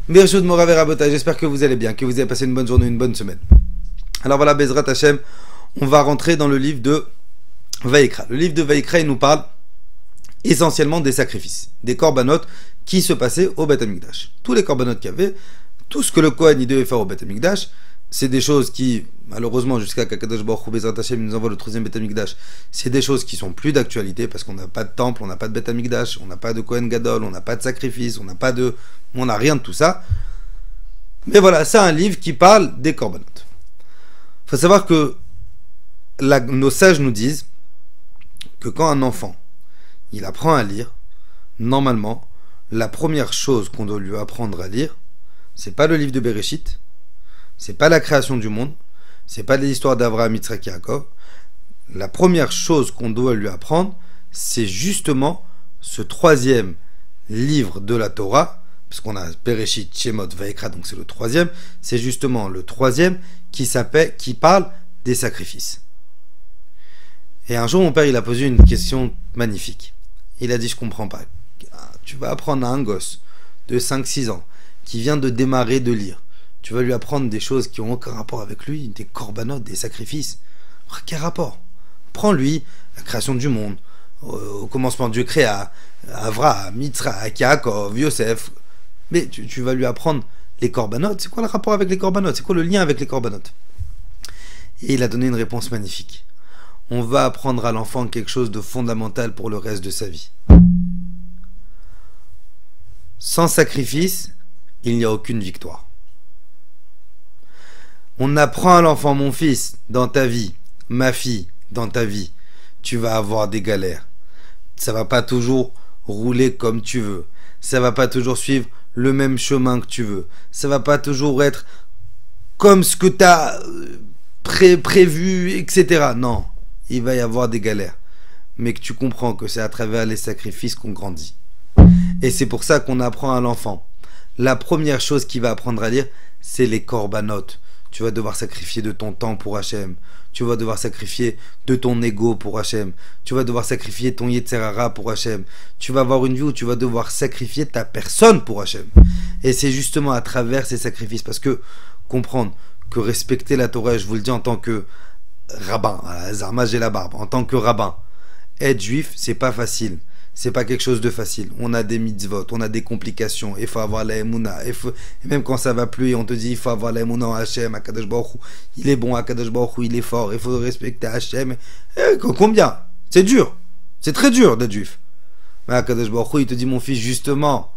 Birshut Morav Rabotai, j'espère que vous allez bien, que vous avez passé une bonne journée, une bonne semaine. Alors voilà, Bezrat Hashem, on va rentrer dans le livre de Vaïkra. Le livre de Vaïkra, il nous parle essentiellement des sacrifices, des korbanot qui se passaient au Beth Amikdash. Tous les korbanot qu'il y avait, tout ce que le Kohen il devait faire au Beth Amikdash, c'est des choses qui, malheureusement, jusqu'à qu'Akadosh Baruch Hu Bezrat Hashem nous envoie le 3e Beth Amikdash, c'est des choses qui sont plus d'actualité parce qu'on n'a pas de temple, on n'a pas de Beth Amikdash, on n'a pas de Kohen Gadol, on n'a pas de sacrifice, on n'a rien de tout ça. Mais voilà, c'est un livre qui parle des korbanot. Il faut savoir que nos sages nous disent que quand un enfant il apprend à lire, normalement, la première chose qu'on doit lui apprendre à lire, c'est pas le livre de Bereshit, c'est pas la création du monde, c'est pas les histoires d'Abraham, Yitzhak et Yaakov. La première chose qu'on doit lui apprendre, c'est justement ce 3e livre de la Torah, parce qu'on a Bereshit, Shemot, Vaïkra, donc c'est le 3e, c'est justement le 3e qui parle des sacrifices. Et un jour, mon père, il a posé une question magnifique. Il a dit, je comprends pas. Tu vas apprendre à un gosse de 5-6 ans qui vient de démarrer de lire. Tu vas lui apprendre des choses qui n'ont aucun rapport avec lui, des korbanot, des sacrifices. Quel rapport? Prends-lui la création du monde. Au commencement, Dieu créa Avraham, Yitzhak, Yaakov, Yosef. Mais tu vas lui apprendre les korbanot. C'est quoi le rapport avec les korbanot? C'est quoi le lien avec les korbanot? Et il a donné une réponse magnifique. On va apprendre à l'enfant quelque chose de fondamental pour le reste de sa vie. Sans sacrifice, il n'y a aucune victoire. On apprend à l'enfant, mon fils, dans ta vie, ma fille, dans ta vie, tu vas avoir des galères. Ça va pas toujours rouler comme tu veux. Ça va pas toujours suivre le même chemin que tu veux. Ça va pas toujours être comme ce que tu as prévu, etc. Non. Il va y avoir des galères, mais que tu comprends que c'est à travers les sacrifices qu'on grandit. Et c'est pour ça qu'on apprend à l'enfant. La première chose qu'il va apprendre à lire, c'est les korbanot. Tu vas devoir sacrifier de ton temps pour Hachem. Tu vas devoir sacrifier de ton ego pour Hachem. Tu vas devoir sacrifier ton Yetzer Hara pour Hachem. Tu vas avoir une vie où tu vas devoir sacrifier ta personne pour Hachem. Et c'est justement à travers ces sacrifices, parce que comprendre que respecter la Torah, je vous le dis en tant que rabbin, Zarma j'ai la barbe, en tant que rabbin, être juif, c'est pas facile, c'est pas quelque chose de facile. On a des mitzvot, on a des complications, il faut avoir la Emouna, et même quand ça va plus, et on te dit il faut avoir la Emouna en Hachem, Akadosh Baruch Hu, il est bon, Akadosh Baruch Hu, il est fort, il faut respecter Hachem. Combien? C'est dur, c'est très dur d'être juif. Mais Akadosh Baruch Hu, il te dit mon fils, justement,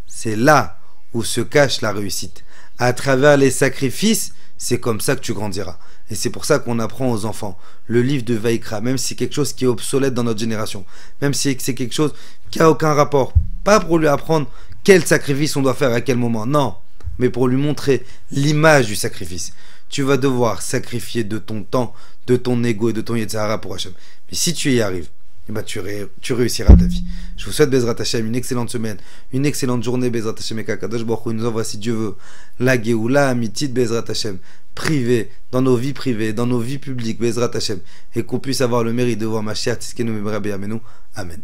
c'est là où se cache la réussite. À travers les sacrifices, c'est comme ça que tu grandiras. Et c'est pour ça qu'on apprend aux enfants le livre de Vaïkra, même si c'est quelque chose qui est obsolète dans notre génération, même si c'est quelque chose qui n'a aucun rapport, pas pour lui apprendre quel sacrifice on doit faire à quel moment, non, mais pour lui montrer l'image du sacrifice. Tu vas devoir sacrifier de ton temps, de ton ego et de ton Yetzer Hara pour Hachem. Mais si tu y arrives, eh ben tu réussiras ta vie. Je vous souhaite Bezrat Hashem une excellente semaine, une excellente journée Bezrat Hashem et Kakadosh Baruch Hu nous envoie si Dieu veut la Géoula Amitit Bezrat Hashem privée, dans nos vies privées, dans nos vies publiques Bezrat Hashem, et qu'on puisse avoir le mérite de voir Mashiach Tzidkenu B'Mehera B'Yameinu. Amen.